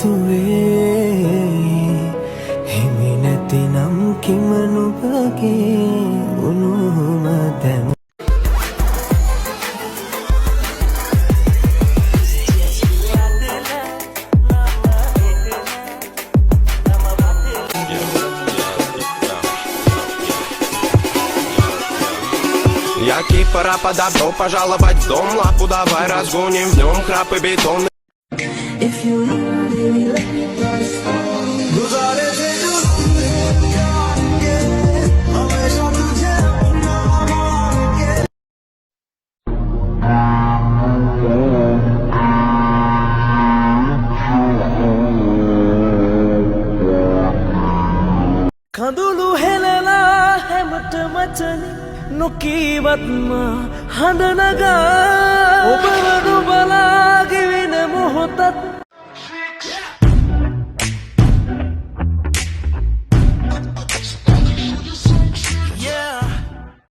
හිතුවේ හිමි නැතිනම් කිමනුබගේ උණුහුම දැන් Я кипара подобро пожаловать в дом. Лапу давай разгоним в нем, храп и бетон. If you leave, baby, let me pass on. කඳුළු හෙලලා හැමට මචනි නොකීවත්ම හඬනගා ඔබව නුබලා